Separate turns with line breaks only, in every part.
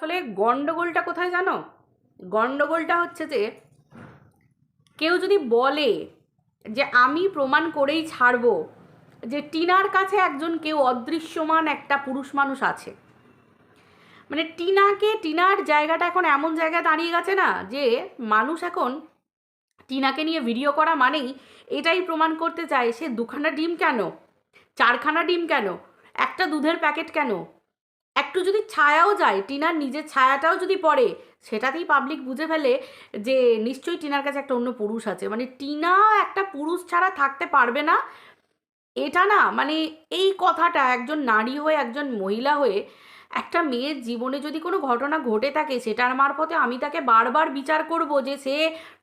আসলে গন্ডগোলটা কোথায় জানো? গন্ডগোলটা হচ্ছে যে কেউ যদি বলে যে আমি প্রমাণ করেই ছাড়বো যে টিনার কাছে একজন কেউ অদৃশ্যমান একটা পুরুষ মানুষ আছে, মানে টিনার জায়গাটা এখন এমন জায়গায় দাঁড়িয়ে গেছে না যে মানুষ এখন টিনাকে নিয়ে ভিডিও করা মানেই এটাই প্রমাণ করতে চায় সে দুখানা ডিম কেন, চারখানা ডিম কেন, একটা দুধের প্যাকেট কেন, একটু যদি ছায়াও যায়, টিনার নিজের ছায়াটাও যদি পড়ে, সেটাতেই পাবলিক বুঝে ফেলে যে নিশ্চয়ই টিনার কাছে একটা অন্য পুরুষ আছে। মানে টিনা একটা পুরুষ ছাড়া থাকতে পারবে না, এটা না, মানে এই কথাটা একজন নারী হয়ে, একজন মহিলা হয়ে, একটা মেয়ের জীবনে যদি কোনো ঘটনা ঘটে থাকে সেটার মারফতে আমি তাকে বারবার বিচার করব যে সে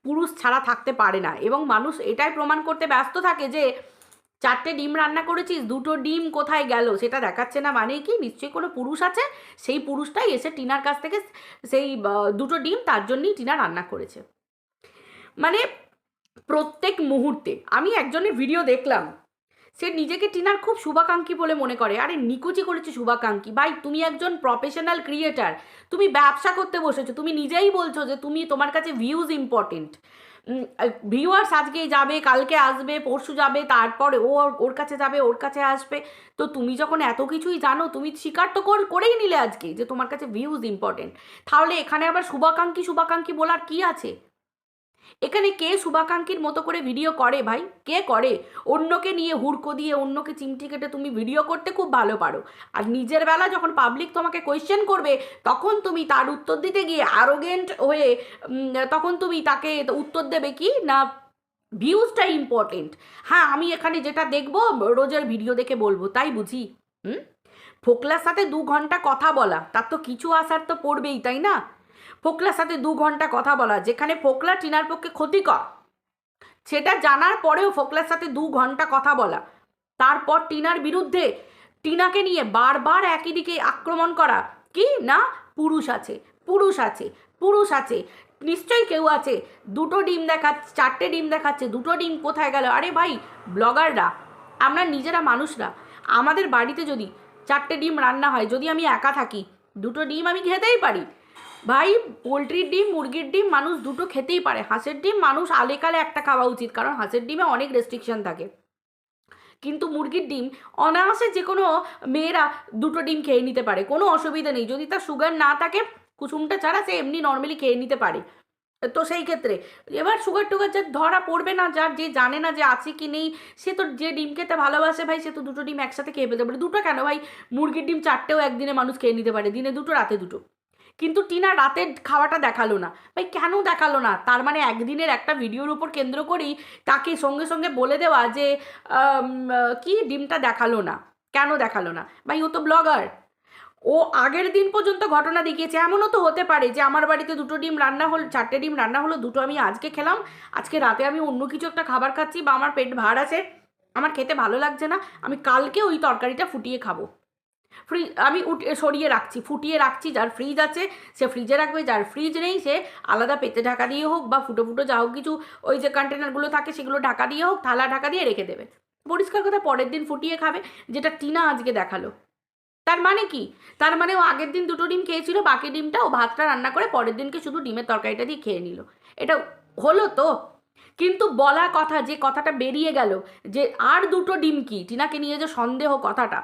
পুরুষ ছাড়া থাকতে পারে না। এবং মানুষ এটাই প্রমাণ করতে ব্যস্ত থাকে যে 4টে ডিম রান্না করেছিস, 2টো ডিম কোথায় গেল সেটা দেখাচ্ছে না, মানে কি নিশ্চয়ই কোনো পুরুষ আছে, সেই পুরুষটাই এসে টিনার কাছ থেকে সেই 2টো ডিম তার জন্যই টিনা রান্না করেছে। মানে প্রত্যেক মুহূর্তে আমি একজনের ভিডিও দেখলাম, সে নিজেকে টিনার খুব শুভাকাঙ্ক্ষী বলে মনে করে। আরে নিকুচি করেছে শুভাকাঙ্ক্ষী, ভাই তুমি একজন প্রফেশনাল ক্রিয়েটার, তুমি ব্যবসা করতে বসেছো, তুমি নিজেই বলছো যে তোমার কাছে ভিউজ ইম্পর্টেন্ট, ভিউয়ার্স আজকে যাবে, কালকে আসবে, পরশু যাবে, তারপরে ওর কাছে যাবে, ওর কাছে আসবে। তো তুমি যখন এত কিছুই জানো, তুমি স্বীকার তো করেই নিলে আজকে যে তোমার কাছে ভিউজ ইম্পর্টেন্ট, তাহলে এখানে আবার শুভাকাঙ্ক্ষী বলার কি আছে? এখানে কে শুভাকাঙ্ক্ষীর মতো করে ভিডিও করে ভাই? কে করে? অন্যকে নিয়ে হুড়কো দিয়ে, অন্যকে চিমটি কেটে তুমি ভিডিও করতে খুব ভালো পারো, আর নিজের বেলা যখন পাবলিক তোমাকে কোয়েশ্চেন করবে তখন তুমি তার উত্তর দিতে গিয়ে অ্যারোগেন্ট হয়ে তখন তুমি তাকে উত্তর দেবে কি না ভিউজটা ইম্পর্টেন্ট। হ্যাঁ, আমি এখানে যেটা দেখবো রোজের ভিডিও দেখে বলবো, তাই বুঝি? হুম। ফোকলার সাথে 2 ঘন্টা কথা বলা, তার তো কিছু আসার তো পড়বেই, তাই না? ফোকলার সাথে 2 ঘন্টা কথা বলা, যেখানে ফোকলা টিনার পক্ষে ক্ষতিকর, সেটা জানার পরেও ফোকলার সাথে 2 ঘন্টা কথা বলা, তারপর টিনার বিরুদ্ধে, টিনাকে নিয়ে বারবার একই দিকে আক্রমণ করা, কি না পুরুষ আছে, পুরুষ আছে, পুরুষ আছে, নিশ্চয়ই কেউ আছে, 2টো ডিম দেখাচ্ছে, 4টে ডিম দেখাচ্ছে, 2টো ডিম কোথায় গেল? আরে ভাই, ব্লগাররা, আমরা নিজেরা মানুষরা, আমাদের বাড়িতে যদি 4টে ডিম রান্না হয়, যদি আমি একা থাকি, 2টো ডিম আমি খেতেই পারি ভাই। পোলট্রির ডিম, মুরগির ডিম মানুষ 2টো খেতেই পারে, হাঁসের ডিম মানুষ আলেকালে একটা খাওয়া উচিত, কারণ হাঁসের ডিমে অনেক রেস্ট্রিকশন থাকে। কিন্তু মুরগির ডিম অনায়াসে যে কোনো মেয়েরা 2টো ডিম খেয়ে নিতে পারে, কোনো অসুবিধা নেই, যদি তার সুগার না থাকে, কুসুমটা ছাড়া সে এমনি নর্মালি খেয়ে নিতে পারে। তো সেই ক্ষেত্রে এবার সুগার টুগার যার ধরা পড়বে না, যার যে জানে না যে আছে কি নেই, সে তো যে ডিম খেতে ভালোবাসে ভাই, সে তো 2টো ডিম একসাথে খেয়ে ফেলতে পারে। 2টো কেন ভাই, মুরগির ডিম 4টেও একদিনে মানুষ খেয়ে নিতে পারে, দিনে 2টো, রাতে 2টো। কিন্তু টিনা রাতের খাওয়াটা দেখালো না ভাই, কেন দেখালো না? তার মানে একদিনের একটা ভিডিওর উপর কেন্দ্র করেই তাকে সঙ্গে সঙ্গে বলে দেওয়া যে কি ডিমটা দেখালো না, কেন দেখালো না? ভাই ও তো ব্লগার, ও আগের দিন পর্যন্ত ঘটনা দেখিয়েছে। এমনও তো হতে পারে যে আমার বাড়িতে 2টো ডিম রান্না হলো, 4টে ডিম রান্না হলো, 2টো আমি আজকে খেলাম, আজকে রাতে আমি অন্য কিছু একটা খাবার খাচ্ছি, বা আমার পেট ভার আছে, আমার খেতে ভালো লাগছে না, আমি কালকে ওই তরকারিটা ফুটিয়ে খাবো। আমি সরিয়ে রাখছি, ফুটিয়ে রাখছি, যার ফ্রিজ আছে সে ফ্রিজে রাখবে, যার ফ্রিজ নেই সে আলাদা পেতে ঢাকা দিয়ে হোক বা ফুটো ফুটো যা হোক কিছু, ওই যে কন্টেনারগুলো থাকে সেগুলো ঢাকা দিয়ে হোক, থালা ঢাকা দিয়ে রেখে দেবে, পরিষ্কার কথা পরের দিন ফুটিয়ে খাবে, যেটা টিনা আজকে দেখালো। তার মানে কি? তার মানে ও আগের দিন 2টো ডিম খেয়েছিল, বাকি ডিমটা ও ভাতটা রান্না করে পরের দিনকে শুধু ডিমের তরকারিটা দিয়ে খেয়ে নিল। এটা হলো তো? কিন্তু বলা কথা, যে কথাটা বেরিয়ে গেল যে আর 2টো ডিম কি, টিনাকে নিয়ে যে সন্দেহ কথাটা,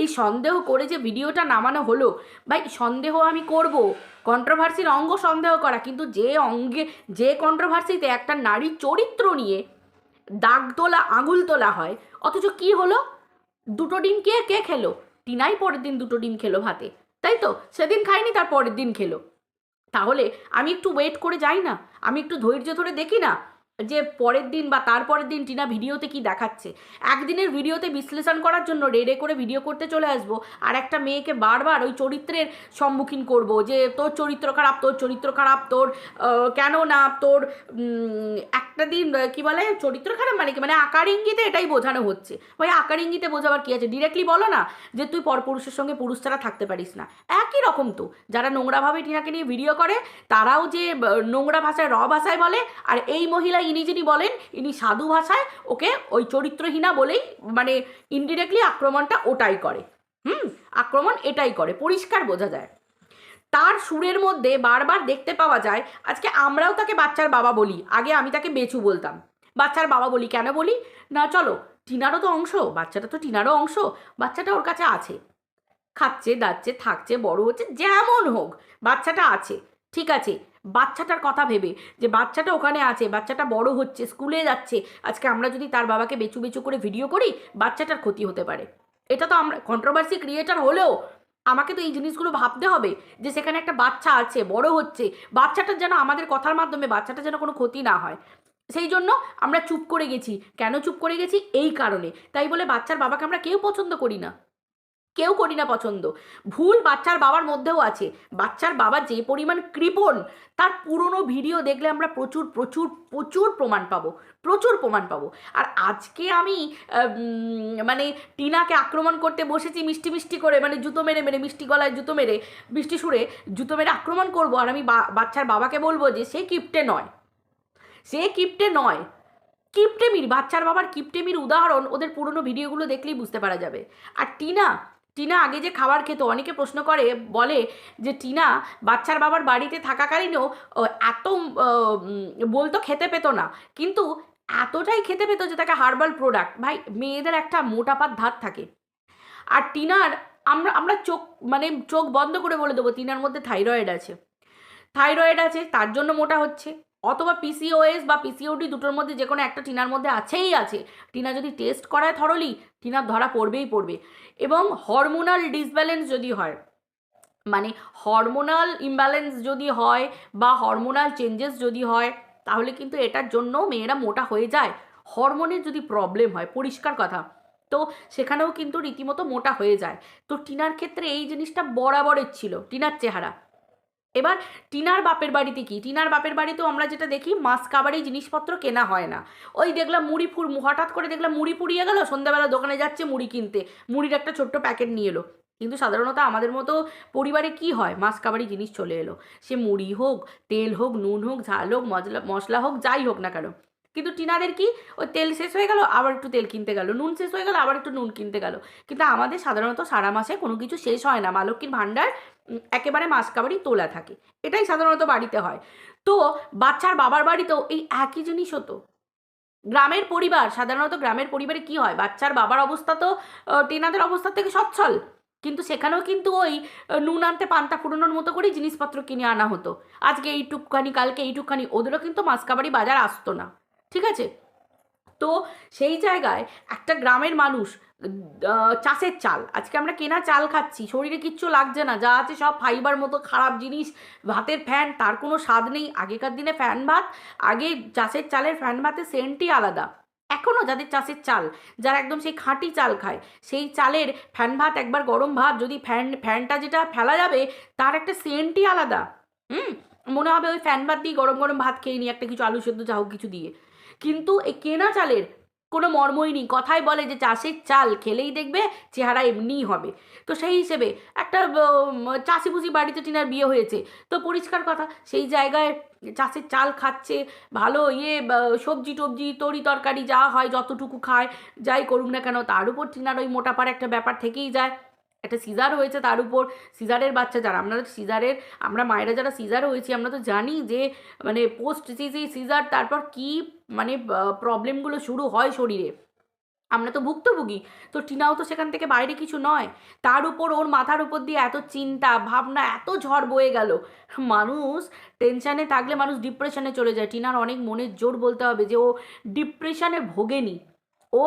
এই সন্দেহ করে যে ভিডিওটা নামানো হলো, ভাই সন্দেহ আমি করব, কন্ট্রোভার্সির অঙ্গ সন্দেহ করা, কিন্তু যে অঙ্গে, যে কন্ট্রোভার্সিতে একটা নারীর চরিত্র নিয়ে দাগ তোলা, আঙুল তোলা হয়, অথচ কি হলো? 2টো ডিম কে কে খেলো? টিনাই পরের দিন 2টো ডিম খেলো ভাতে, তাই তো? সেদিন খাইনি, তার পরের দিন খেলো। তাহলে আমি একটু ওয়েট করে যাই না, আমি একটু ধৈর্য ধরে দেখি না যে পরের দিন বা তারপরের দিন টিনা ভিডিওতে কি দেখাচ্ছে। একদিনের ভিডিওতে বিশ্লেষণ করার জন্য রেডে করে ভিডিও করতে চলে আসবো, আর একটা মেয়েকে বারবার ওই চরিত্রের সম্মুখীন করব যে তোর চরিত্র খারাপ, তোর চরিত্র খারাপ, তোর কেন না তোর একটা দিন কি বলে চরিত্র খারাপ মানে কি, মানে আকার ইঙ্গিতে এটাই বোঝানো হচ্ছে। ভাই আকার ইঙ্গিতে বোঝাবার কি আছে? ডিরেক্টলি বলো না যে তুই পরপুরুষের সঙ্গে পুরুষ ছাড়া থাকতে পারিস না। একই রকম তো যারা নোংরাভাবে টিনাকে নিয়ে ভিডিও করে, তারাও যে নোংরা ভাষায়, ভাষায় বলে, আর এই মহিলা ইনি যিনি বলেন, ইনি সাধু ভাষায় ওকে ওই চরিত্রহীনা বলেই, মানে ইনডিরেক্টলি আক্রমণটা ওটাই করে। আক্রমণ এটাই করে, পরিষ্কার বোঝা যায়। তার সুরের মধ্যে বারবার দেখতে পাওয়া যায়, আজকে আমরাও তাকে বাচ্চার বাবা বলি, আগে আমি তাকে বেচু বলতাম, বাচ্চার বাবা বলি। কেন বলি না, চলো টিনারও তো অংশ, বাচ্চাটা তো টিনারও অংশ, বাচ্চাটা ওর কাছে আছে, খাচ্ছে দাচ্ছে থাকছে বড় হচ্ছে, যেমন হোক বাচ্চাটা আছে, ঠিক আছে। বাচ্চাটার কথা ভেবে যে বাচ্চাটা ওখানে আছে, বাচ্চাটা বড় হচ্ছে, স্কুলে যাচ্ছে, আজকে আমরা যদি তার বাবাকে বেচু বেচু করে ভিডিও করি, বাচ্চাটার ক্ষতি হতে পারে। এটা তো আমরা কন্ট্রোভার্সি ক্রিয়েটার হলেও আমাকে তো এই জিনিসগুলো ভাবতে হবে যে সেখানে একটা বাচ্চা আছে, বড় হচ্ছে, বাচ্চাটার যেন আমাদের কথার মাধ্যমে বাচ্চাটা যেন কোনো ক্ষতি না হয়। সেই জন্য আমরা চুপ করে গেছি। কেন চুপ করে গেছি? এই কারণে। তাই বলে বাচ্চার বাবাকে আমরা কেউ পছন্দ করি না, কেউ করি না পছন্দ। ভুল বাচ্চার বাবার মধ্যেও আছে। বাচ্চার বাবা যে পরিমাণ কৃপণ, তার পুরনো ভিডিও দেখলে আমরা প্রচুর প্রচুর প্রচুর প্রমাণ পাবো, প্রচুর প্রমাণ পাবো। আর আজকে আমি মানে টিনাকে আক্রমণ করতে বসেছি মিষ্টি মিষ্টি করে, মানে জুতো মেরে মেরে, মিষ্টি গলায় জুতো মেরে, মিষ্টি সুরে জুতো মেরে আক্রমণ করবো, আর আমি বাচ্চার বাবাকে বলবো যে সে কিপটে নয়, সে কিপটে নয়। কিপটেমির, বাচ্চার বাবার কিপটেমির উদাহরণ ওদের পুরনো ভিডিওগুলো দেখলেই বুঝতে পারা যাবে। আর টিনা, টিনা আগে যে খাবার খেত, অনেকে প্রশ্ন করে বলে যে টিনা বাচ্চার বাবার বাড়িতে থাকাকালীনও এত বলতো খেতে পেতো না, কিন্তু এতটাই খেতে পেতো যে তাকে হার্বাল প্রোডাক্ট, ভাই মেয়েদের একটা মোটাপাত ধাত থাকে। আর টিনার আমরা আমরা চোখ মানে চোখ বন্ধ করে বলে দেবো টিনার মধ্যে থাইরয়েড আছে, থাইরয়েড আছে তার জন্য মোটা হচ্ছে, অথবা পিসিওএস বা পিসিওডি, দুটোর মধ্যে যে কোনো একটা টিনার মধ্যে আছেই আছে। টিনা যদি টেস্ট করায় থরলি, টিনার ধরা পড়বেই পড়বে। এবং হরমোনাল ডিসব্যালেন্স যদি হয়, মানে হরমোনাল ইমব্যালেন্স যদি হয় বা হরমোনাল চেঞ্জেস যদি হয়, তাহলে কিন্তু এটার জন্য মেয়েরা মোটা হয়ে যায়। হরমোনের যদি প্রবলেম হয়, পরিষ্কার কথা, তো সেখানেও কিন্তু রীতিমতো মোটা হয়ে যায়। তো টিনার ক্ষেত্রে এই জিনিসটা বরাবরের ছিল, টিনার চেহারা। এবার টিনার বাপের বাড়িতে কি, টিনার বাপের বাড়িতেও আমরা যেটা দেখি, মাস কাবারেই জিনিসপত্র কেনা হয় না। ওই দেখলাম হঠাৎ করে দেখলাম মুড়ি পুড়িয়ে গেল, সন্ধ্যাবেলা দোকানে যাচ্ছে মুড়ি কিনতে, মুড়ির একটা ছোট্ট প্যাকেট নিয়ে এলো। কিন্তু সাধারণত আমাদের মতো পরিবারে কি হয়, মাস কাবারি জিনিস চলে এলো, সে মুড়ি হোক, তেল হোক, নুন হোক, ঝাল হোক, মশলা হোক, যাই হোক না কেন। কিন্তু টিনাদের কি, ওই তেল শেষ হয়ে গেল আবার একটু তেল কিনতে গেল, নুন শেষ হয়ে গেল আবার একটু নুন কিনতে গেল। কিন্তু আমাদের সাধারণত সারা মাসে কোনো কিছু শেষ হয় না, মা লক্ষ্মীর ভাণ্ডার একেবারে মাসকাবারি তোলা থাকে, এটাই সাধারণত বাড়িতে হয়। তো বাচ্চার বাবার বাড়িতেও এই একই জিনিস হতো। গ্রামের পরিবার, সাধারণত গ্রামের পরিবারে কি হয়, বাচ্চার বাবার অবস্থা তো টেনাদের অবস্থা থেকে সচ্ছল, কিন্তু সেখানেও কিন্তু ওই নুন আনতে পান্তা ফুরোনোর মতো করেই জিনিসপত্র কিনে আনা হতো। আজকে এইটুকখানি, কালকে এইটুকখানি, ওদেরও কিন্তু মাসকাবারি বাজার আসতো না, ঠিক আছে। তো সেই জায়গায় একটা গ্রামের মানুষ, চাষের চাল, আজকে আমরা কেনা চাল খাচ্ছি, শরীরে কিচ্ছু লাগছে না, যা আছে সব ফাইবার মতো খারাপ জিনিস, ভাতের ফ্যান, তার কোনো স্বাদ নেই। আগেকার দিনে ফ্যান ভাত, আগে চাষের চালের ফ্যান ভাতের সেন্টই আলাদা। এখনও যাদের চাষের চাল, যারা একদম সেই খাঁটি চাল খায়, সেই চালের ফ্যান ভাত, একবার গরম ভাত যদি ফ্যানটা যেটা ফেলা যাবে, তার একটা সেন্টই আলাদা। হুম, মনে হবে ওই ফ্যান ভাত দিয়ে গরম গরম ভাত খেয়ে নিই, একটা কিছু আলু সেদ্ধ যা হোক কিছু দিয়ে। কিন্তু এই কেনা চালের কোনো মর্মই নেই। কথাই বলে যে চাষের চাল খেলেই দেখবে চেহারা এমনিই হবে। তো সেই হিসেবে একটা চাষিবুষি বাড়িতে টিনার বিয়ে হয়েছে, তো পরিষ্কার কথা সেই জায়গায় চাষের চাল খাচ্ছে, ভালো সবজি টবজি তরি তরকারি যা হয় যতটুকু খায়, যাই করুক না কেন, তার উপর টিনার ওই মোটাপার একটা ব্যাপার থেকেই যায়। একটা সিজার হয়েছে, তার উপর সিজারের বাচ্চা, যারা আমরা মায়েরা যারা সিজার হয়েছি, আমরা তো জানি যে মানে পোস্ট সিজার তারপর কি মানে প্রবলেমগুলো শুরু হয় শরীরে, আমরা তো ভুক্তভোগী। তো টিনাও তো সেখান থেকে বাইরে কিছু নয়। তার উপর ওর মাথার উপর দিয়ে এত চিন্তা ভাবনা, এত ঝড় বয়ে গেল, মানুষ টেনশানে থাকলে মানুষ ডিপ্রেশনে চলে যায়। টিনার অনেক মনের জোর বলতে হবে যে ও ডিপ্রেশনে ভোগেনি, ও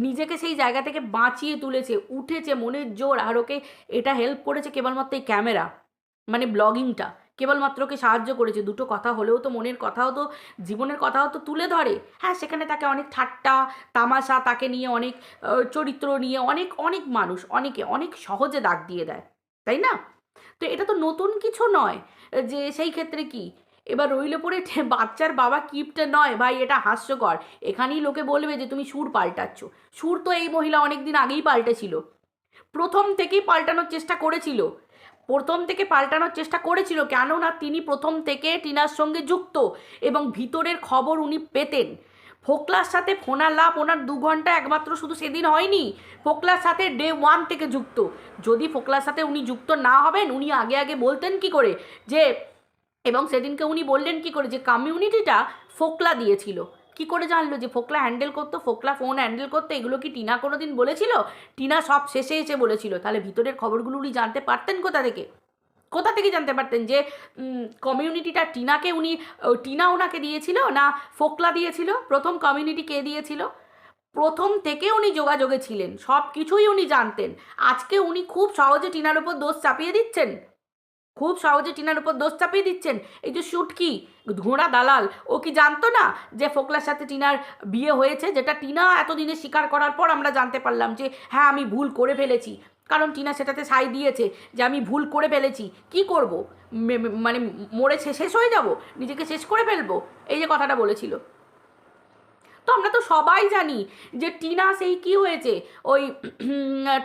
নিজেকে সেই জায়গা থেকে বাঁচিয়ে তুলেছে, উঠেছে মনের জোর। আর ওকে এটা হেল্প করেছে কেবলমাত্র এই ক্যামেরা, মানে ব্লগিংটা কেবলমাত্র ওকে সাহায্য করেছে। দুটো কথা হলেও তো মনের কথাও তো, জীবনের কথাও তো তুলে ধরে। হ্যাঁ, সেখানে তাকে অনেক ঠাট্টা তামাশা, তাকে নিয়ে অনেক চরিত্র নিয়ে অনেক অনেক মানুষ অনেকে অনেক সহজে দাগ দিয়ে দেয়, তাই না? তো এটা তো নতুন কিছু নয় যে সেই ক্ষেত্রে কি এবার রইল পড়ে বাচ্চার বাবা কিপটে নয়, ভাই এটা হাস্যকর। এখানেই লোকে বলবে যে তুমি সুর পাল্টাচ্ছ। সুর তো এই মহিলা অনেক দিন আগেই পাল্টেছিল, প্রথম থেকেই পাল্টানোর চেষ্টা করেছিল, কেননা তিনি প্রথম থেকে টিনার সঙ্গে যুক্ত এবং ভিতরের খবর উনি পেতেন। ফোকলার সাথে ফোনালাপ ওনার 2 ঘন্টা একমাত্র শুধু সেদিন হয়নি, ফোকলার সাথে ডে 1 থেকে যুক্ত। যদি ফোকলার সাথে উনি যুক্ত না হবেন, উনি আগে আগে বলতেন কি করে যে, এবং সেদিনকে উনি বললেন কি করে যে কমিউনিটিটা ফোকলা দিয়েছিল। কি করে জানলো যে ফোকলা হ্যান্ডেল করতো, ফোকলা ফোন হ্যান্ডেল করতো? এগুলো কি টিনা কোনো দিন বলেছিল? টিনা সব শেষে এসে বলেছিল। তাহলে ভিতরের খবরগুলো উনি জানতে পারতেন কোথা থেকে জানতে পারতেন যে কমিউনিটিটা টিনাকে টিনা ওনাকে দিয়েছিল না ফোকলা দিয়েছিল? প্রথম কমিউনিটি কে দিয়েছিল? প্রথম থেকে উনি যোগাযোগে ছিলেন, সব কিছুই উনি জানতেন। আজকে উনি খুব সহজে টিনার উপর দোষ চাপিয়ে দিচ্ছেন, এই যে শুটকি ঘোড়া দালাল, ও কি জানতো না যে ফোকলার সাথে টিনার বিয়ে হয়েছে? যেটা টিনা এতদিনে স্বীকার করার পর আমরা জানতে পারলাম যে হ্যাঁ আমি ভুল করে ফেলেছি, কারণ টিনা সেটাতে সাই দিয়েছে যে আমি ভুল করে ফেলেছি। কি করব, মানে মরে শেষ হয়ে যাব, নিজেকে শেষ করে ফেলবো, এই যে কথাটা বলেছিল। তো আমরা তো সবাই জানি যে টিনা সেই কি হয়েছে, ওই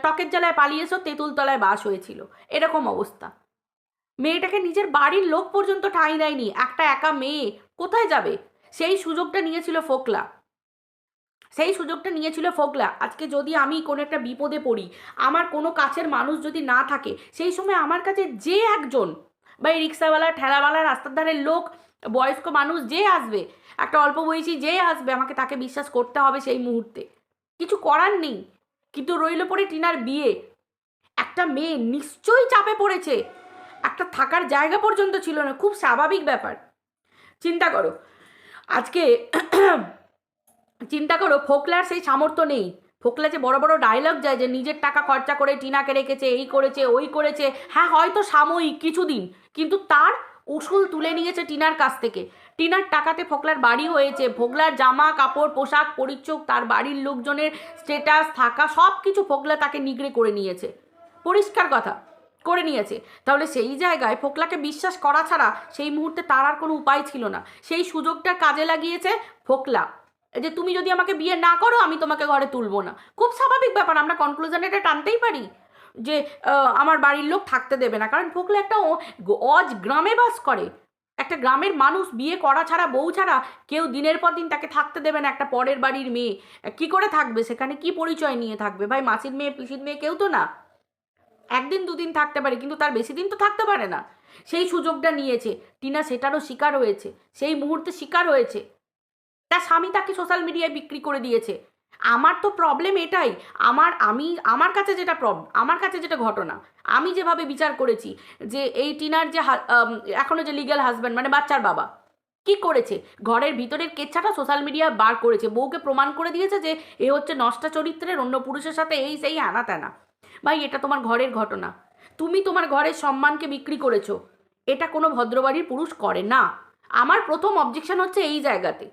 টকের জ্বালায় পালিয়ে এসো তেঁতুল তলায় বাস হয়েছিল, এরকম অবস্থা। মেয়েটাকে নিজের বাড়ির লোক পর্যন্ত ঠাঁই দেয়নি, একটা একা মেয়ে কোথায় যাবে? সেই সুযোগটা নিয়েছিল ফোকলা। আজকে যদি আমি কোনো একটা বিপদে পড়ি, আমার কোনো কাছের মানুষ যদি না থাকে, সেই সময় আমার কাছে যে একজন, বা এই রিক্সাওয়ালা, ঠেলাওয়ালা, রাস্তার ধারের লোক, বয়স্ক মানুষ যে আসবে, একটা অল্প বয়সী যে আসবে, আমাকে তাকে বিশ্বাস করতে হবে সেই মুহূর্তে। কিছু করার নেই। কিন্তু রইল পড়ে টিনার বিয়ে। একটা মেয়ে নিশ্চয়ই চাপে পড়েছে, একটা থাকার জায়গা পর্যন্ত ছিল না, খুব স্বাভাবিক ব্যাপার। চিন্তা করো আজকে ফোকলার সেই সামর্থ্য নেই। ফোকলা যে বড় বড় ডায়লগ যায় যে নিজের টাকা খরচা করে টিনাকে রেখেছে, এই করেছে ওই করেছে, হ্যাঁ হয়তো সাময়িক কিছুদিন, কিন্তু তার উসুল তুলে নিয়েছে টিনার কাছ থেকে। টিনার টাকাতে ফোকলার বাড়ি হয়েছে, ফোকলার জামা কাপড় পোশাক পরিচ্ছদ, তার বাড়ির লোকজনের স্টেটাস থাকা সব কিছু ফোকলা তাকে নিগড়ে করে নিয়েছে, পরিষ্কার কথা করে নিয়েছে। তাহলে সেই জায়গায় ফোকলাকে বিশ্বাস করা ছাড়া সেই মুহূর্তে তার আর কোনো উপায় ছিল না। সেই সুযোগটা কাজে লাগিয়েছে ফোকলা, যে তুমি যদি আমাকে বিয়ে না করো আমি তোমাকে ঘরে তুলবো না। খুব স্বাভাবিক ব্যাপার, আমরা কনক্লুশনে এটা টানতেই পারি যে আমার বাড়ির লোক থাকতে দেবে না, কারণ ফোকলা একটা গ্রামে বাস করে, একটা গ্রামের মানুষ, বিয়ে করা ছাড়া, বউ ছাড়া কেউ দিনের পর দিন তাকে থাকতে দেবে না। একটা পরের বাড়ির মেয়ে কি করে থাকবে সেখানে? কি পরিচয় নিয়ে থাকবে? ভাই মাসির মেয়ে পিসির মেয়ে কেউ তো না, একদিন দুদিন থাকতে পারে, কিন্তু তার বেশি দিন তো থাকতে পারে না। সেই সুযোগটা নিয়েছে টিনা, সেটারও শিকার হয়েছে, সেই মুহূর্তে শিকার হয়েছে। তার স্বামী তাকে সোশ্যাল মিডিয়ায় বিক্রি করে দিয়েছে। আমার তো প্রবলেম এটাই, আমার কাছে যেটা ঘটনা, আমি যেভাবে বিচার করেছি যে এই টিনার যে এখনো যে লিগ্যাল হাজব্যান্ড মানে বাচ্চার বাবা কি করেছে, ঘরের ভিতরের কেচ্ছাটা সোশ্যাল মিডিয়ায় বার করেছে, বউকে প্রমাণ করে দিয়েছে যে এ হচ্ছে নষ্টা চরিত্রের, অন্য পুরুষের সাথে এই সেই আনা তেনা। ভাই এটা তোমার ঘরের ঘটনা, তুমি তোমার ঘরের সম্মানকে বিক্রি করেছো, এটা কোনো ভদ্রবাড়ির পুরুষ করে না। আমার প্রথম অবজেকশন হচ্ছে এই জায়গাতে।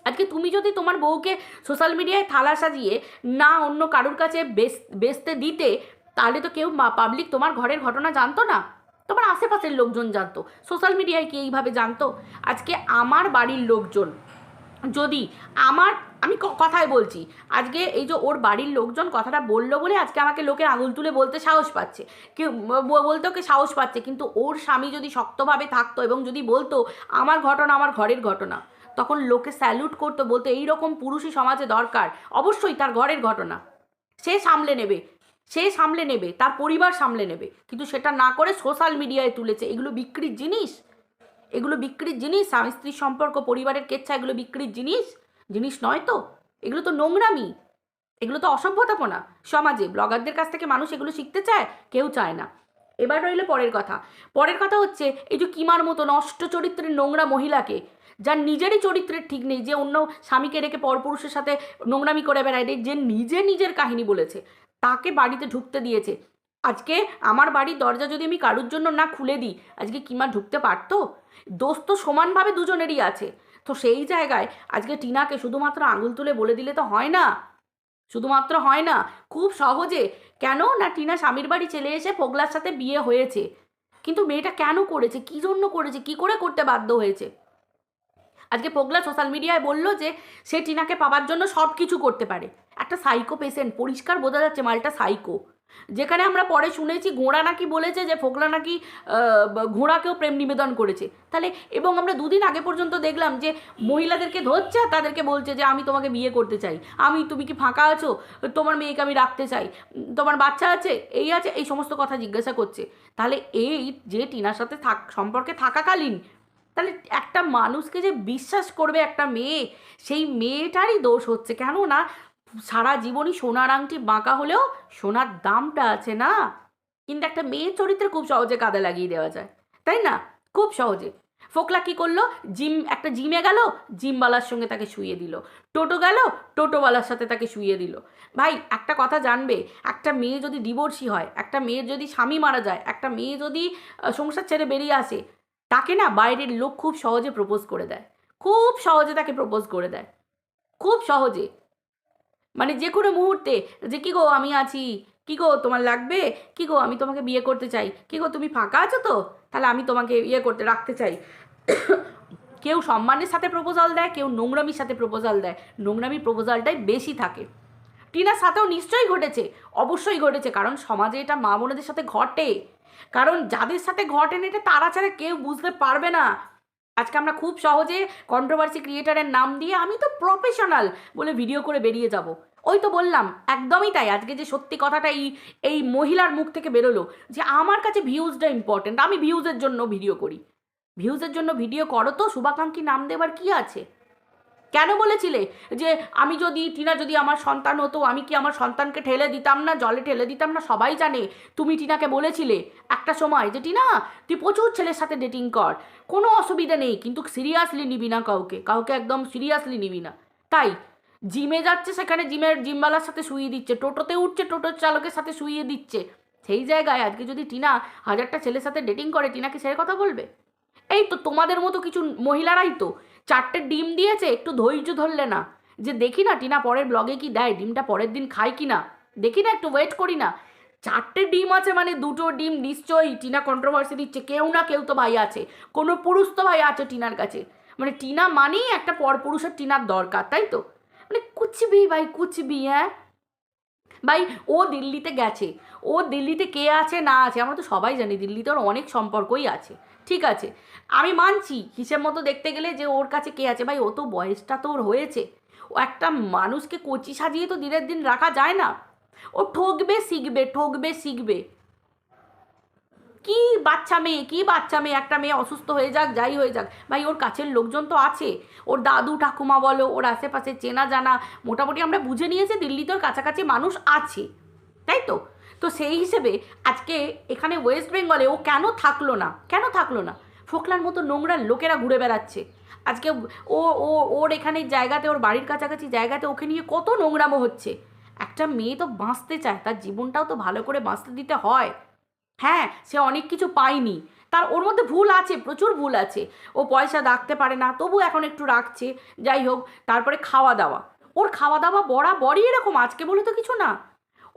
আজকে তুমি যদি তোমার বউকে সোশ্যাল মিডিয়ায় থালা সাজিয়ে না অন্য কারুর কাছে বেচতে দিতে, তাহলে তো কেউ পাবলিক তোমার ঘরের ঘটনা জানতো না, তোমার আশেপাশের লোকজন জানতো। সোশ্যাল মিডিয়ায় কি এইভাবে জানতো? আজকে আমার বাড়ির লোকজন যদি আমি কথায় বলছি, আজকে এই যে ওর বাড়ির লোকজন কথাটা বললো বলে আজকে আমাকে লোকের আঙুল তুলে বলতে সাহস পাচ্ছে, কেউ বলতে ওকে সাহস পাচ্ছে, কিন্তু ওর স্বামী যদি শক্তভাবে থাকতো এবং যদি বলতো আমার ঘটনা আমার ঘরের ঘটনা, তখন লোকে স্যালুট করতো, বলতো এইরকম পুরুষই সমাজে দরকার। অবশ্যই তার ঘরের ঘটনা সে সামলে নেবে, তার পরিবার সামলে নেবে, কিন্তু সেটা না করে সোশ্যাল মিডিয়ায় তুলেছে। এগুলো বিক্রির জিনিস, স্বামী স্ত্রীর সম্পর্ক, পরিবারের কেচ্ছা, এগুলো বিক্রির জিনিস নয় তো। এগুলো তো নোংরামি, এগুলো তো অসভ্যতাপনা সমাজে। ব্লগারদের কাছ থেকে মানুষ এগুলো শিখতে চায়? কেউ চায় না। এবার রইল পরের কথা হচ্ছে এই যে কিমার মতো নষ্ট চরিত্রের নোংরা মহিলাকে, যার নিজেরই চরিত্রের ঠিক নেই, যে অন্য স্বামীকে রেখে পরপুরুষের সাথে নোংরামি করে বেড়ায়, যে নিজের কাহিনী বলেছে, তাকে বাড়িতে ঢুকতে দিয়েছে। আজকে আমার বাড়ির দরজা যদি আমি কারুর জন্য না খুলে দিই, আজকে কিমা ঢুকতে পারতো? দোষ তো সমানভাবে দুজনেরই আছে। তো সেই জায়গায় আজকে টিনাকে শুধুমাত্র আঙুল তুলে বলে দিলে তো হয় না, খুব সহজে। কেন না, টিনা স্বামীর বাড়ি চলে এসে ফোকলার সাথে বিয়ে হয়েছে, কিন্তু মেয়েটা কেন করেছে, কী জন্য করেছে, কী করে করতে বাধ্য হয়েছে? আজকে ফোকলা সোশ্যাল মিডিয়ায় বললো যে সে টিনাকে পাওয়ার জন্য সব কিছু করতে পারে। একটা সাইকো পেশেন্ট, পরিষ্কার বোঝা যাচ্ছে মালটা সাইকো। যেখানে আমরা পরে শুনেছি ঘোড়া নাকি বলেছে যে ফোকলা নাকি ঘোড়াকেও প্রেম নিবেদন করেছে। তাহলে এবং আমরা দুদিন আগে পর্যন্ত দেখলাম যে মহিলাদেরকে ধরছে আর তাদেরকে বলছে যে আমি তোমাকে বিয়ে করতে চাই, তুমি কি ফাঁকা আছো, তোমার মেয়েকে আমি রাখতে চাই, তোমার বাচ্চা আছে, এই আছে, এই সমস্ত কথা জিজ্ঞাসা করছে। তাহলে এই যে টিনার সাথে সম্পর্কে থাকাকালীন তাহলে একটা মানুষকে যে বিশ্বাস করবে একটা মেয়ে, সেই মেয়েটারই দোষ হচ্ছে। কেন না সারা জীবনই সোনার আংটি বাঁকা হলেও সোনার দামটা আছে না। কিন্তু একটা মেয়ের চরিত্রে খুব সহজে কাঁধে লাগিয়ে দেওয়া যায়, তাই না? খুব সহজে। ফোকলা কি করলো, একটা জিমে গেল, জিমওয়ালার সঙ্গে তাকে শুইয়ে দিল। টোটো গেল, টোটোওয়ালার সাথে তাকে শুইয়ে দিল। ভাই একটা কথা জানবে, একটা মেয়ে যদি ডিভোর্সি হয়, একটা মেয়ের যদি স্বামী মারা যায়, একটা মেয়ে যদি সংসার ছেড়ে বেরিয়ে আসে, তাকে না বাইরের লোক খুব সহজে প্রপোজ করে দেয়, খুব সহজে তাকে প্রপোজ করে দেয়, খুব সহজে। মানে যে কোনো মুহূর্তে যে কী গো আমি আছি, কী গো তোমার লাগবে, কী গো আমি তোমাকে বিয়ে করতে চাই, কী গো তুমি ফাঁকা আছো তো, তাহলে আমি তোমাকে করতে রাখতে চাই। কেউ সম্মানের সাথে প্রপোজাল দেয়, কেউ নোংরামির সাথে প্রপোজাল দেয়। নোংরামির প্রপোজালটাই বেশি থাকে। টিনার সাথেও নিশ্চয়ই ঘটেছে, অবশ্যই ঘটেছে, কারণ সমাজে এটা মা বোনেদের সাথে ঘটে। কারণ যাদের সাথে ঘটে না এটা তারা ছাড়া কেউ বুঝতে পারবে না। আজকে আমরা খুব সহজে কন্ট্রোভার্সি ক্রিয়েটারের নাম দিয়ে আমি তো প্রফেশনাল বলে ভিডিও করে বেরিয়ে যাব। ওই তো বললাম, একদমই তাই। আজকে যে সত্যি কথাটা এই মহিলার মুখ থেকে বেরোলো যে আমার কাছে ভিউজটা ইম্পর্টেন্ট, আমি ভিউজের জন্য ভিডিও করি। ভিউজের জন্য ভিডিও করো তো, শুভাকাঙ্ক্ষী নাম দেবার কি আছে? কেন বলেছিলে যে টিনা যদি আমার সন্তান হতো আমি কি আমার সন্তানকে ঠেলে দিতাম না, জলে ঠেলে দিতাম না? সবাই জানে তুমি টিনাকে বলেছিলে একটা সময় যে টিনা তুই প্রচুর ছেলের সাথে ডেটিং কর, কোনো অসুবিধা নেই, কিন্তু সিরিয়াসলি নিবি না, কাউকে একদম সিরিয়াসলি নিবি না। তাই জিমে যাচ্ছে, সেখানে জিমওয়ালার সাথে শুইয়ে দিচ্ছে, টোটোতে উঠছে, টোটোর চালকের সাথে শুইয়ে দিচ্ছে। সেই জায়গায় আজকে যদি টিনা 1000টা ছেলের সাথে ডেটিং করে, টিনাকে সে কথা বলবে? এই তো তোমাদের মতো কিছু মহিলারাই তো 4টে ডিম দিয়েছে, একটু ধৈর্য ধরলে না, যে দেখি না টিনা পরের ব্লগে কি দেয়, ডিমটা পরের দিন খায় কি না, দেখি না, একটু ওয়েট করি না। 4টে ডিম আছে মানে 2টো ডিম নিশ্চয়ই টিনা কন্ট্রোভার্সি দিচ্ছে, কেউ না কেউ তো ভাই আছে, কোনো পুরুষ তো ভাই আছে টিনার কাছে। মানে টিনা মানেই একটা পরপুরুষের টিনার দরকার, তাই তো? মানে কুচবি ভাই, কুচবি। হ্যাঁ ভাই, ও দিল্লিতে গেছে, ও দিল্লিতে কে আছে না আছে আমরা তো সবাই জানি, দিল্লিতে ওর অনেক সম্পর্কই আছে, ঠিক আছে, আমি মানছি হিসেব মতো দেখতে গেলে যে ওর কাছে কে আছে। ভাই ও তো বয়সটা তো ওর হয়েছে, ও একটা মানুষকে কচি সাজিয়ে তো দিনের দিন রাখা যায় না। ও ঠকবে শিখবে, ঠকবে শিখবে। কি বাচ্চা মেয়ে, একটা মেয়ে অসুস্থ হয়ে যাক, যাই হয়ে যাক, ভাই ওর কাছের লোকজন তো আছে, ওর দাদু ঠাকুমা বলো, ওর আশেপাশে চেনা জানা মোটামুটি আমরা বুঝে নিয়েছি দিল্লিতে ওর কাছাকাছি মানুষ আছে, তাই তো? তো সেই হিসেবে আজকে এখানে ওয়েস্ট বেঙ্গলে ও কেন থাকলো না, ফোকলার মতো নোংরা লোকেরা ঘুরে বেড়াচ্ছে আজকে। ও ও ওর এখানে জায়গাতে, ওর বাড়ির কাছাকাছি জায়গাতে ওকে নিয়ে কত নোংরামো হচ্ছে। একটা মেয়ে তো বাঁচতে চায়, তার জীবনটাও তো ভালো করে বাঁচতে দিতে হয়। হ্যাঁ, সে অনেক কিছু পায়নি, ওর মধ্যে ভুল আছে, প্রচুর ভুল আছে। ও পয়সা রাখতে পারে না, তবু এখন একটু রাখছে, যাই হোক। তারপরে খাওয়া দাওয়া, ওর খাওয়া দাওয়া বরাবরই এরকম, আজকে বলে তো কিছু না।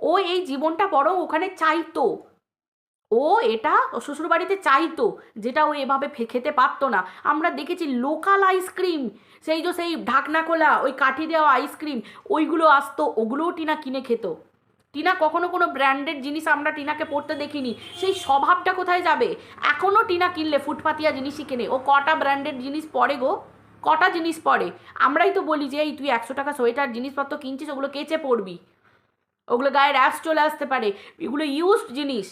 ও এই জীবনটা বরং ওখানে চাইতো, ও এটা শ্বশুরবাড়িতে চাইতো, যেটা ও এভাবে খেতে পারতো না। আমরা দেখেছি লোকাল আইসক্রিম, সেই ঢাকনা খোলা ওই কাঠি দেওয়া আইসক্রিম, ওইগুলো আসতো, ওগুলোও টিনা কিনে খেত। টিনা কখনো কোনো ব্র্যান্ডেড জিনিস আমরা টিনাকে পড়তে দেখিনি। সেই স্বভাবটা কোথায় যাবে? এখনও টিনা কিনলে ফুটপাতিয়া জিনিসই কেনে। ও কটা ব্র্যান্ডেড জিনিস পরে গো, কটা জিনিস পরে? আমরাই তো বলি যে এই তুই 100 টাকা সোয়েটার জিনিসপত্র কিনছিস, ওগুলো কেচে পড়বি, ওগুলো গায়ে র্যাশ চলে আসতে পারে, এগুলো ইউজড জিনিস।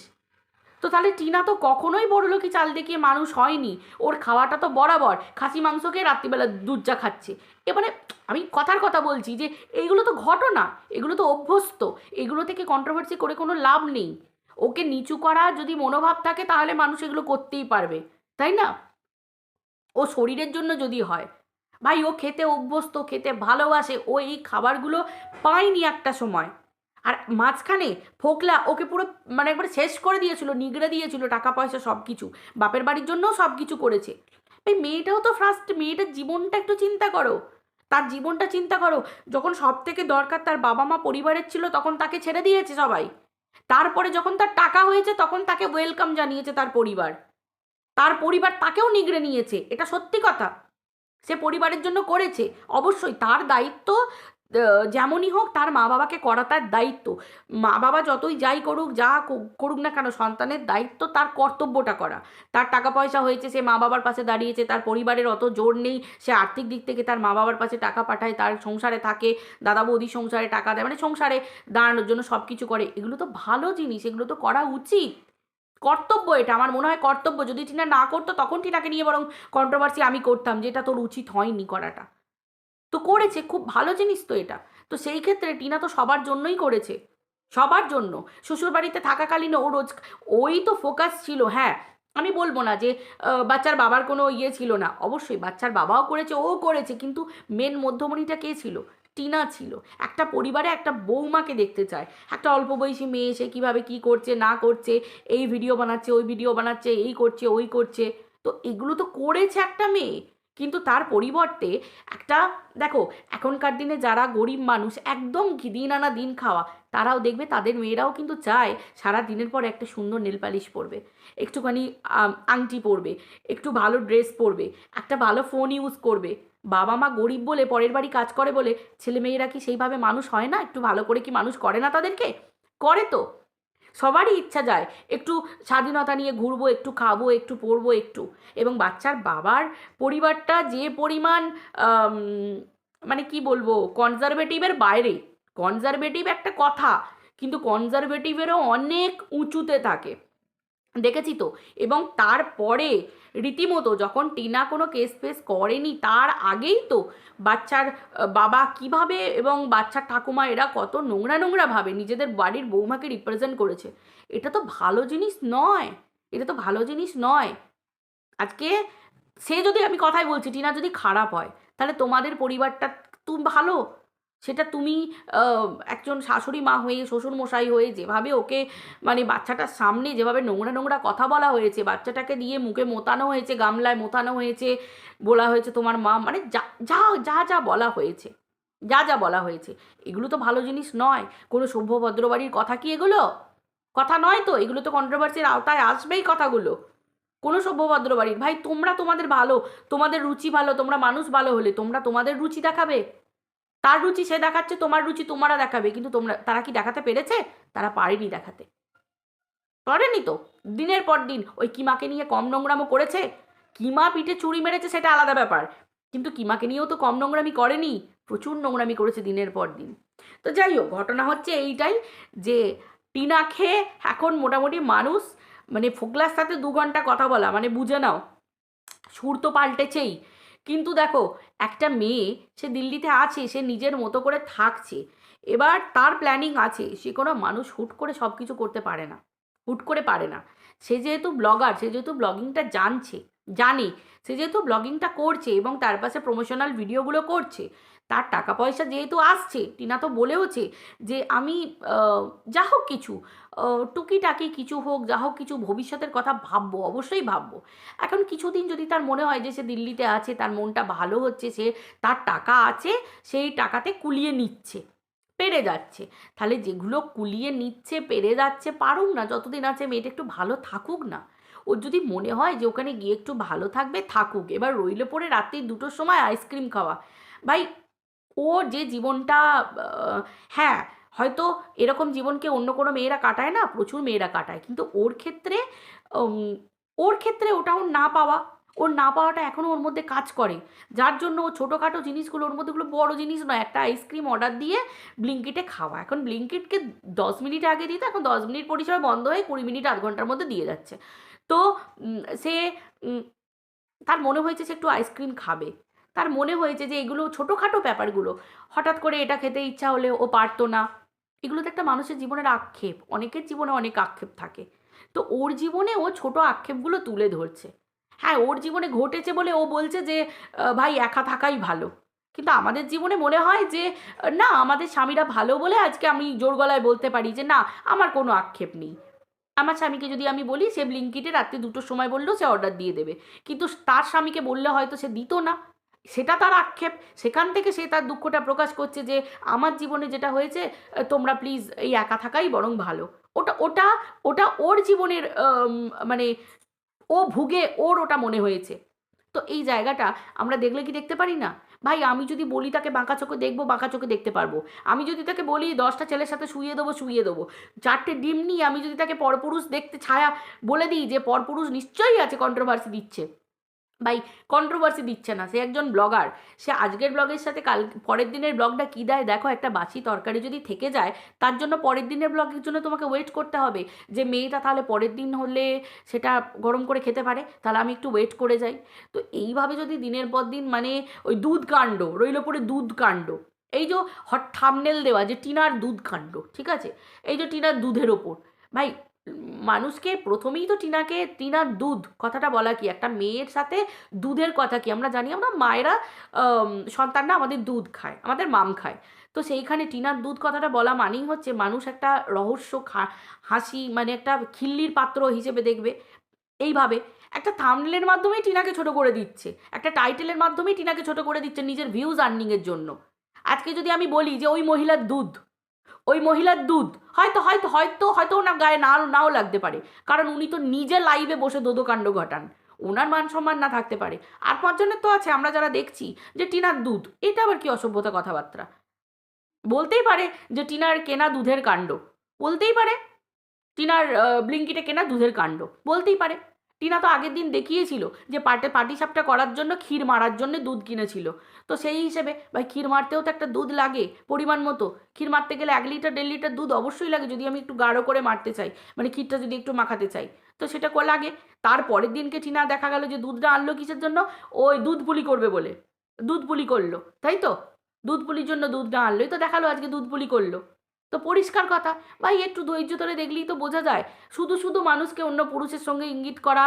তো তাহলে টিনা তো কখনোই বড়লোকি চাল দেখিয়ে মানুষ হয়নি। ওর খাওয়াটা তো বরাবর খাসি মাংসকে রাত্রিবেলা দুধ চা খাচ্ছে। এবারে আমি কথার কথা বলছি যে এইগুলো তো ঘটনা, এগুলো তো অভ্যস্ত, এগুলো থেকে কন্ট্রোভার্সি করে কোনো লাভ নেই। ওকে নিচু করা যদি মনোভাব থাকে তাহলে মানুষ এগুলো করতেই পারবে, তাই না? ও শরীরের জন্য যদি হয়, ভাই ও খেতে অভ্যস্ত, খেতে ভালোবাসে, ও এই খাবারগুলো পায়নি একটা সময়। আর মাঝখানে ফোকলা ওকে পুরো মানে একবার শেষ করে দিয়েছিল, নিগড়ে দিয়েছিল, টাকা পয়সা সব কিছু, বাপের বাড়ির জন্যও সব কিছু করেছে। এই মেয়েটাও তো ফার্স্ট, মেয়েটার জীবনটা একটু চিন্তা করো, তার জীবনটা চিন্তা করো। যখন সব থেকে দরকার তার বাবা মা পরিবারের ছিল, তখন তাকে ছেড়ে দিয়েছে সবাই। তারপরে যখন তার টাকা হয়েছে তখন তাকে ওয়েলকাম জানিয়েছে তার পরিবার, তাকেও নিগড়ে নিয়েছে, এটা সত্যি কথা। সে পরিবারের জন্য করেছে, অবশ্যই তার দায়িত্ব যেমনই হোক তার মা বাবাকে করা তার দায়িত্ব। মা বাবা যতই যাই করুক, যা করুক না কেন, সন্তানের দায়িত্ব, তার কর্তব্যটা করা। তার টাকা পয়সা হয়েছে, সে মা বাবার পাশে দাঁড়িয়েছে, তার পরিবারের অত জোর নেই, সে আর্থিক দিক থেকে তার মা বাবার পাশে টাকা পাঠায়, তার সংসারে থাকে, দাদা বৌদি সংসারে টাকা দেয়, মানে সংসারে দাঁড়ানোর জন্য সব কিছু করে। এগুলো তো ভালো জিনিস, এগুলো তো করা উচিত, কর্তব্য। এটা আমার মনে হয় কর্তব্য। যদি টিনা না করতো তখন টিনাকে নিয়ে বরং কন্ট্রোভার্সি আমি করতাম, যেটা তোর উচিত হয়নি করাটা। তো করেছে, খুব ভালো জিনিস তো এটা। তো সেই ক্ষেত্রে টিনা তো সবার জন্যই করেছে, সবার জন্য। শ্বশুরবাড়িতে থাকাকালীন ও রোজ ওই তো ফোকাস ছিল। হ্যাঁ, আমি বলবো না যে বাচ্চার বাবার কোনো ইয়ে ছিল না, অবশ্যই বাচ্চার বাবাও করেছে, ও করেছে, কিন্তু মেন মধ্যমণিটা কে ছিল? টিনা ছিল। একটা পরিবারে একটা বৌমাকে দেখতে চায়, একটা অল্প বয়সী মেয়ে, সে কীভাবে কী করছে না করছে, এই ভিডিও বানাচ্ছে, ওই ভিডিও বানাচ্ছে, এই করছে ওই করছে। তো এগুলো তো করেছে একটা মেয়ে, কিন্তু তার পরিবর্তে একটা, দেখো এখনকার দিনে যারা গরিব মানুষ, একদম দিন আনা দিন খাওয়া, তারাও দেখবে তাদের মেয়েরাও কিন্তু চায় সারা দিনের পর একটা সুন্দর নেল পালিশ পরবে, একটুখানি আংটি পরবে, একটু ভালো ড্রেস পরবে, একটা ভালো ফোন ইউজ করবে। বাবা মা গরিব বলে, পরের বাড়ি কাজ করে বলে ছেলে মেয়েরা কি সেইভাবে মানুষ হয় না? একটু ভালো করে কি মানুষ করে না তাদেরকে? করে তো। সবারই ইচ্ছা যায় একটু স্বাধীনতা নিয়ে ঘুরবো, একটু খাবো, একটু পরবো, একটু। এবং বাচ্চার বাবার পরিবারটা যে পরিমাণ আম, মানে কি বলবো, কনজারভেটিভের বাইরে। কনজারভেটিভ একটা কথা, কিন্তু কনজারভেটিভেরও অনেক উঁচুতে থাকে, দেখেছি তো। এবং তারপরে রীতিমতো যখন টিনা কোনো কেস ফেস করেনি, তার আগেই তো বাচ্চার বাবা কিভাবে এবং বাচ্চার ঠাকুমা এরা কত নোংরা নোংরাভাবে নিজেদের বাড়ির বৌমাকে রিপ্রেজেন্ট করেছে। এটা তো ভালো জিনিস নয়, এটা তো ভালো জিনিস নয়। আজকে সে যদি, আমি কথাই বলছি, টিনা যদি খারাপ হয়, তাহলে তোমাদের পরিবারটা তুমি ভালো, সেটা তুমি একজন শাশুড়ি মা হয়ে, শ্বশুর মশাই হয়ে যেভাবে ওকে, মানে বাচ্চাটার সামনে যেভাবে নোংরা নোংরা কথা বলা হয়েছে, বাচ্চাটাকে দিয়ে মুখে মোতানো হয়েছে, গামলায় মোতানো হয়েছে, বলা হয়েছে তোমার মা, মানে যা যা যা যা বলা হয়েছে, যা যা বলা হয়েছে, এগুলো তো ভালো জিনিস নয়। কোনো সভ্য ভদ্রবাড়ির কথা কি এগুলো? কথা নয় তো, এগুলো তো কন্ট্রোভার্সির আওতায় আসবেই কথাগুলো। কোনো সভ্যভদ্র বাড়ির ভাই, তোমরা তোমাদের ভালো, তোমাদের রুচি ভালো, তোমরা মানুষ ভালো হলে তোমরা তোমাদের রুচি দেখাবে, তার রুচি সে দেখাচ্ছে, তোমার রুচি তোমরা দেখাবে, কিন্তু তোমরা, তারা কি দেখাতে পেরেছে? তারা পারেনি দেখাতে, পারেনি তো। দিনের পর দিন ওই কিমাকে নিয়ে কম নোংরামো করেছে? কিমা পিঠে চুড়ি মেরেছে সেটা আলাদা ব্যাপার, কিন্তু কিমাকে নিয়েও তো কম নোংরামি করেনি, প্রচুর নোংরামি করেছে দিনের পর দিন। তো যাই হোক, ঘটনা হচ্ছে এইটাই, যে টিনা খেয়ে এখন মোটামুটি মানুষ, মানে ফোকলার সাথে 2 ঘন্টা কথা বলা মানে বুঝে নাও, সুর তো পাল্টেছেই। কিন্তু দেখো, একটা মেয়ে, সে দিল্লিতে আছে, সে নিজের মতো করে থাকছে, এবার তার প্ল্যানিং আছে, সে কোনো মানুষ হুট করে সব কিছু করতে পারে না, হুট করে পারে না। সে যেহেতু ব্লগার, সে যেহেতু ব্লগিংটা জানে, সে যেহেতু ব্লগিংটা করছে এবং তার পাশে প্রমোশনাল ভিডিওগুলো করছে, তার টাকা পয়সা যেহেতু আসছে, টিনা তো বলেওছে যে আমি যা হোক কিছু, টুকিটাকি কিছু হোক, যা হোক কিছু, ভবিষ্যতের কথা ভাববো, অবশ্যই ভাববো। এখন কিছুদিন যদি তার মনে হয় যে সে দিল্লিতে আছে, তার মনটা ভালো হচ্ছে, সে, তার টাকা আছে, সেই টাকাতে কুলিয়ে নিচ্ছে, পেরে যাচ্ছে, তাহলে যেগুলো কুলিয়ে নিচ্ছে, পেরে যাচ্ছে, পারুক না, যতদিন আছে মেয়েটা একটু ভালো থাকুক না। ওর যদি মনে হয় যে ওখানে গিয়ে একটু ভালো থাকবে, থাকুক। এবার রইল পড়ে রাত্রি 2টোর সময় আইসক্রিম খাওয়া। ভাই, ওর যে জীবনটা, হ্যাঁ হয়তো এরকম জীবনকে অন্য কোনো মেয়েরা কাটায় না, প্রচুর মেয়েরা কাটায়, কিন্তু ওর ক্ষেত্রে, উম, ওর ক্ষেত্রে ওটা ওর না পাওয়া, ওর না পাওয়াটা এখনও ওর মধ্যে কাজ করে, যার জন্য ও ছোটোখাটো জিনিসগুলো, ওর মধ্যেগুলো বড় জিনিস নয়, একটা আইসক্রিম অর্ডার দিয়ে ব্লিঙ্কিটে খাওয়া। এখন ব্লিঙ্কিটকে 10 মিনিট আগে দিত, এখন 10 মিনিট পরিষেবা বন্ধ হয়ে 20 মিনিট, আধ ঘন্টার মধ্যে দিয়ে যাচ্ছে। তো সে, উম, তার মনে হয়েছে সে একটু আইসক্রিম খাবে, তার মনে হয়েছে যে এগুলো ছোটোখাটো ব্যাপারগুলো, হঠাৎ করে এটা খেতে ইচ্ছা হলে ও পারতো না। এগুলো তো একটা মানুষের জীবনের আক্ষেপ, অনেকের জীবনে অনেক আক্ষেপ থাকে। তো ওর জীবনে ও ছোট আক্ষেপগুলো তুলে ধরছে। হ্যাঁ, ওর জীবনে ঘটেছে বলে ও বলছে যে ভাই একা থাকাই ভালো। কিন্তু আমাদের জীবনে মনে হয় যে না, আমাদের স্বামীরা ভালো বলে আজকে আমি জোর গলায় বলতে পারি যে না, আমার কোনো আক্ষেপ নেই। আমার স্বামীকে যদি আমি বলি, সে ব্লিঙ্কিটে রাত্রি 2টোর সময় বললেও সে অর্ডার দিয়ে দেবে, কিন্তু তার স্বামীকে বললে হয়তো সে দিত না, সেটা তার আক্ষেপ। সেখান থেকে সে তার দুঃখটা প্রকাশ করছে যে আমার জীবনে যেটা হয়েছে, তোমরা প্লিজ এই একা থাকাই বরং ভালো। ওটা ওটা ওটা ওর জীবনের মানে ও ভুগে ওর ওটা মনে হয়েছে। তো এই জায়গাটা আমরা দেখলে কি দেখতে পারি না? ভাই আমি যদি বলি তাকে বাঁকা চোখে দেখবো, বাঁকা চোখে দেখতে পারবো। আমি যদি তাকে বলি 10টা ছেলের সাথে শুইয়ে দেবো, শুইয়ে দেবো। 4টে ডিম নিয়ে আমি যদি তাকে পরপুরুষ দেখতে ছায়া বলে দিই যে পরপুরুষ নিশ্চয়ই আছে, কন্ট্রোভার্সি দিচ্ছে। ভাই কন্ট্রোভার্সি দিচ্ছে না, সে একজন ব্লগার। সে আজকের ব্লগের সাথে কাল পরের দিনের ব্লগটা কী দেয় দেখো। একটা বাসি তরকারি যদি থেকে যায়, তার জন্য পরের দিনের ব্লগের জন্য তোমাকে ওয়েট করতে হবে যে মেয়েটা তাহলে পরের দিন হলে সেটা গরম করে খেতে পারে, তাহলে আমি একটু ওয়েট করে যাই। তো এইভাবে যদি দিনের পর দিন মানে ওই দুধ কাণ্ড রইল পরে, দুধ কাণ্ড, এই যে হট থামনেল দেওয়া যে টিনার দুধ কাণ্ড, ঠিক আছে, এই যে টিনার দুধের ওপর, ভাই মানুষকে প্রথমেই তো টিনার দুধ কথাটা বলা কি, একটা মেয়ের সাথে দুধের কথা কি, আমরা জানি আমরা মায়েরা সন্তানরা আমাদের দুধ খায়, আমাদের মাম খায়। তো সেইখানে টিনার দুধ কথাটা বলা মানেই হচ্ছে মানুষ একটা রহস্য হাসি মানে একটা খিল্লির পাত্র হিসেবে দেখবে। এইভাবে একটা থাম্বনেলের মাধ্যমেই টিনাকে ছোট করে দিচ্ছে, একটা টাইটেলের মাধ্যমেই টিনাকে ছোট করে দিচ্ছে নিজের ভিউজ আর্নিংয়ের জন্য। আজকে যদি আমি বলি যে ওই মহিলার দুধ, ওই মহিলার দুধ হয়তো হয়তো হয়তো হয়তো ওনার গায়ে নাও লাগতে পারে, কারণ উনি তো নিজে লাইভে বসে দোদকাণ্ড ঘটান, ওনার মান সম্মান না থাকতে পারে। আর পাঁচজনের তো আছে আমরা যারা দেখছি যে টিনার দুধ, এটা আবার কি অসভ্যতা কথাবার্তা। বলতেই পারে যে টিনার কেনা দুধের কাণ্ড, বলতেই পারে টিনার ব্লিঙ্কিটে কেনা দুধের কাণ্ড, বলতেই পারে। টিনা তো আগের দিন দেখিয়েছিল যে পাটিসাপটা করার জন্য ক্ষীর মারার জন্য দুধ কিনেছিল। তো সেই হিসেবে ভাই ক্ষীর মারতেও তো একটা দুধ লাগে পরিমাণ মতো। ক্ষীর মারতে গেলে 1 লিটার 1.5 লিটার দুধ অবশ্যই লাগে, যদি আমি একটু গাঢ় করে মারতে চাই, মানে ক্ষীরটা যদি একটু মাখাতে চাই, তো সেটা লাগে। তারপরের দিনকে টিনা দেখা গেল যে দুধটা আনলো কিসের জন্য, ওই দুধ পুলি করবে বলে দুধ পুলি করলো, তাই তো? দুধ পুলির জন্য দুধটা আনলোই তো দেখালো আজকে দুধ পুলি করলো। তো পরিষ্কার কথা ভাই, একটু ধৈর্য ধরে দেখলেই তো বোঝা যায়। শুধু শুধু মানুষকে অন্য পুরুষের সঙ্গে ইঙ্গিত করা,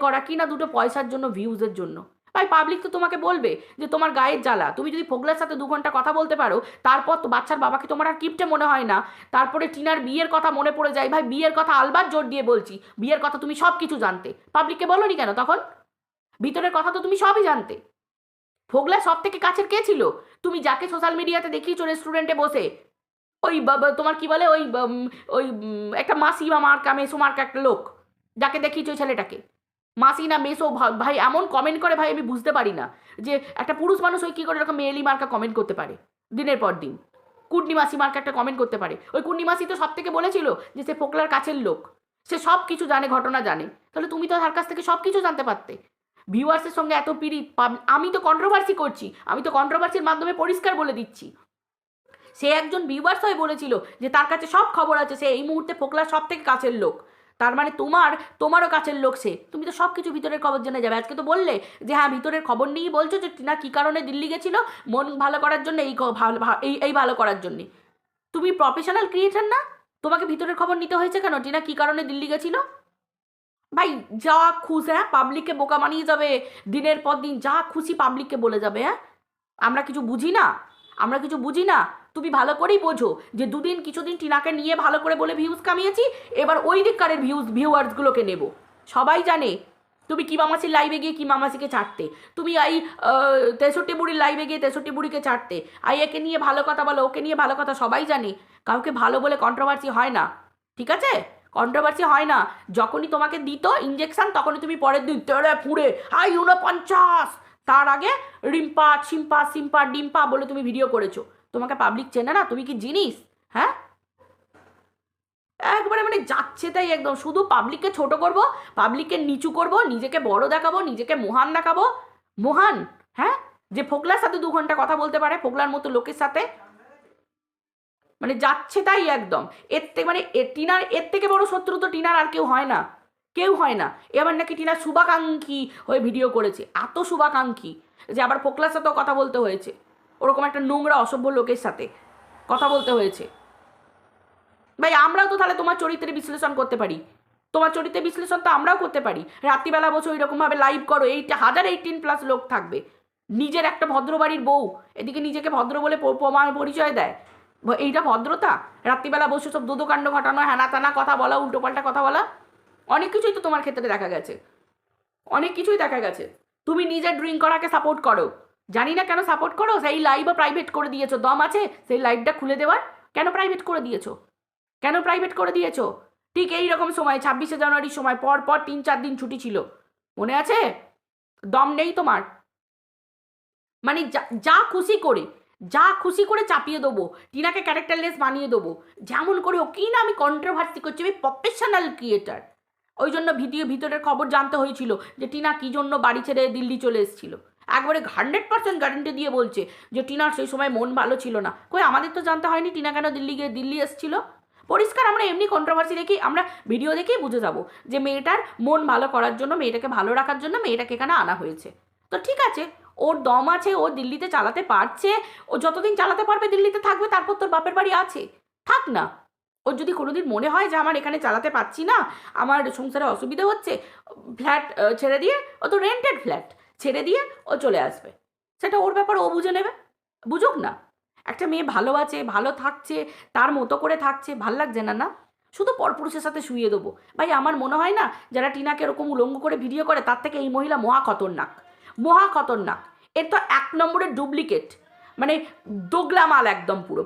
করা কি না দুটো পয়সার জন্য, ভিউজের জন্য। ভাই পাবলিক তো তোমাকে বলবে যে তোমার গায়ের জ্বালা, তুমি যদি ফোগলার সাথে 2 ঘন্টা কথা বলতে পারো, তারপর তো বাচ্চার বাবাকে তোমার আর কিপটে মনে হয় না। তারপরে টিনার বিয়ের কথা মনে পড়ে যায়, ভাই বিয়ের কথা আলবাত জোর দিয়ে বলছি, বিয়ের কথা তুমি সব কিছু জানতে, পাবলিককে বলোনি কেন তখন? ভিতরের কথা তো তুমি সবই জানতে। ফোগলা সব থেকে কাছের কে ছিল? তুমি যাকে সোশ্যাল মিডিয়াতে দেখিয়েছো রেস্টুরেন্টে বসে, ওই তোমার কি বলে ওই ওই একটা মাসি বা মার্কা মেসো মার্কা একটা লোক, যাকে দেখিয়েছো ওই ছেলেটাকে, মাসি না মেসো, ভাই এমন কমেন্ট করে ভাই আমি বুঝতে পারি না যে একটা পুরুষ মানুষ ওই কী করে এরকম মেয়েলি মার্কা কমেন্ট করতে পারে দিনের পর দিন। কুডনি মাসি মার্কা একটা কমেন্ট করতে পারে, ওই কুডনি মাসি তো সব থেকে বলেছিল যে সে ফোকলার কাছের লোক, সে সব কিছু জানে, ঘটনা জানে। তাহলে তুমি তো তার কাছ থেকে সব কিছু জানতে পারতে। ভিউয়ার্সের সঙ্গে এত পিড়িত, আমি তো কন্ট্রোভার্সি করছি, আমি তো কন্ট্রোভার্সির মাধ্যমে পরিষ্কার বলে দিচ্ছি। সে একজন ভিউয়ার্স হয়ে বলেছিল যে তার কাছে সব খবর আছে, সে এই মুহূর্তে ফোকলার সব থেকে কাছের লোক। তার মানে তোমারও কাছের লোক সে, তুমি তো সব কিছু ভিতরের খবর জেনে যাবে। আজকে তো বললে যে হ্যাঁ ভিতরের খবর নিয়েই বলছো যে টিনা কী কারণে দিল্লি গেছিল, মন ভালো করার জন্য, এই ভালো করার জন্যে। তুমি প্রফেশনাল ক্রিয়েটার না, তোমাকে ভিতরের খবর নিতে হয়েছে কেন টিনা কী কারণে দিল্লি গেছিল? ভাই যা খুশি, হ্যাঁ পাবলিককে বোকা বানিয়ে যাবে, দিনের পর দিন যা খুশি পাবলিককে বলে যাবে। হ্যাঁ আমরা কিছু বুঝি না, আমরা কিছু বুঝি না। তুমি ভালো করেই বোঝো যে কিছুদিন টিনাকে নিয়ে ভালো করে বলে ভিউজ কামিয়েছি, এবার ওই দিককারের ভিউয়ার্সগুলোকে নেব। সবাই জানে তুমি কি মামাসির লাইভে গিয়ে কি মামাসিকে ছাড়তে, তুমি এই 63 বুড়ির লাইভে গিয়ে 63 বুড়িকে ছাড়তে, একে নিয়ে ভালো কথা বলো, ওকে নিয়ে ভালো কথা, সবাই জানে কাউকে ভালো বলে কন্ট্রোভার্সি হয় না, ঠিক আছে? কন্ট্রোভার্সি হয় না। যখনই তোমাকে দিত ইঞ্জেকশন তখনই তুমি পরের দিন তেড়ে ফুড়ে 49, তার আগে রিম্পা সিম্পা ডিম্পা বলে তুমি ভিডিও করেছো। তোমাকে পাবলিক চেনে না, তুমি কি জিনিস? হ্যাঁ একবারে মানে যাচ্ছে তাই, একদম শুধু পাবলিককে ছোট করব, পাবলিককে নিচু করব, নিজেকে বড় দেখাবো, নিজেকে মহান দেখাবো। মহান? হ্যাঁ যে ফোকলার সাথে 2 ঘন্টা কথা বলতে পারে, ফোকলার মতো লোকের সাথে, মানে যাচ্ছে তাই একদম। এর থেকে মানে টিনার এর থেকে বড় শত্রু তো টিনার আর কেউ হয় না, কেউ হয় না। এবার নাকি টিনার শুভাকাঙ্ক্ষী হয়ে ভিডিও করেছে, এত শুভাকাঙ্ক্ষী যে আবার ফোকলার সাথেও কথা বলতে হয়েছে, ওরকম একটা নোংরা অসভ্য লোকের সাথে কথা বলতে হয়েছে। ভাই আমরাও তো তাহলে তোমার চরিত্রের বিশ্লেষণ করতে পারি, তোমার চরিত্রের বিশ্লেষণ তো আমরাও করতে পারি। রাত্রিবেলা বসে ওইরকমভাবে লাইভ করো, 18+ লোক থাকবে, নিজের একটা ভদ্রবাড়ির বউ এদিকে নিজেকে ভদ্র বলে পরিচয় দেয়, এইটা ভদ্রতা? রাত্রিবেলা বসে সব দুদকাণ্ড ঘটানো, হ্যানা তানা কথা বলা, উল্টোপাল্টা কথা বলা, অনেক কিছুই তো তোমার ক্ষেত্রে দেখা গেছে, অনেক কিছুই দেখা গেছে। তুমি নিজে ড্রিঙ্ক করাকে সাপোর্ট করো, জানি না কেন সাপোর্ট করো। সেই লাইভও প্রাইভেট করে দিয়েছো, দম আছে সেই লাইভটা খুলে দেওয়ার? কেন প্রাইভেট করে দিয়েছো, কেন প্রাইভেট করে দিয়েছো? ঠিক এই রকম সময় 26শে জানুয়ারির সময় পর 3-4 দিন ছুটি ছিল, মনে আছে? দম নেই তোমার। মানে যা খুশি করে চাপিয়ে দেবো, টিনাকে ক্যারেক্টারলেস বানিয়ে দেবো, যেমন করে ও কি না আমি কন্ট্রোভার্সি করছি, আমি প্রফেশনাল ক্রিয়েটার। ওই জন্য ভিতরের খবর জানতে হয়েছিল যে টিনা কী জন্য বাড়ি ছেড়ে দিল্লি চলে এসেছিল। একবারে 100% গ্যারেন্টি দিয়ে বলছে যে টিনার সেই সময় মন ভালো ছিল না। কই আমাদের তো জানতে হয়নি টিনা কেন দিল্লি এসেছিল। পরিষ্কার আমরা এমনি কন্ট্রোভার্সি দেখি, আমরা ভিডিও দেখেই বুঝে যাবো যে মেয়েটার মন ভালো করার জন্য, মেয়েটাকে ভালো রাখার জন্য মেয়েটাকে এখানে আনা হয়েছে। তো ঠিক আছে, ওর দম আছে, ও দিল্লিতে চালাতে পারছে, ও যতদিন চালাতে পারবে দিল্লিতে থাকবে, তারপর তোর বাপের বাড়ি আছে, থাক না। ওর যদি কোনোদিন মনে হয় যে আমার এখানে চালাতে পারছি না, আমার সংসারে অসুবিধা হচ্ছে, ফ্ল্যাট ছেড়ে দিয়ে, ও তো রেন্টেড ফ্ল্যাট ছেড়ে দিয়ে ও চলে আসবে, সেটা ওর ব্যাপার, ও বুঝে নেবে, বুঝুক না। একটা মেয়ে ভালো আছে, ভালো থাকছে, তার মতো করে থাকছে, ভাল লাগছে না? না শুধু পরপুরুষের সাথে শুয়ে দেবো। ভাই আমার মনে হয় না যারা টিনাকে এরকম উলঙ্গ করে ভিডিও করে তার থেকে এই মহিলা মহা খতরনাক, মহা খতরনাক। এর তো 1 নম্বরের ডুপ্লিকেট, মানে দোগলা মাল, একদম পুরো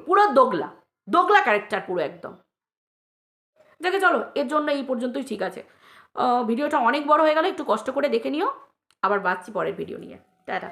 দোগলা ক্যারেক্টার পুরো একদম। দেখে চলো, এর জন্য এই পর্যন্তই ঠিক আছে। ভিডিওটা অনেক বড় হয়ে গেল, একটু কষ্ট করে দেখে নিও, আবার বাঁচছি পরের ভিডিও নিয়ে। টাটা।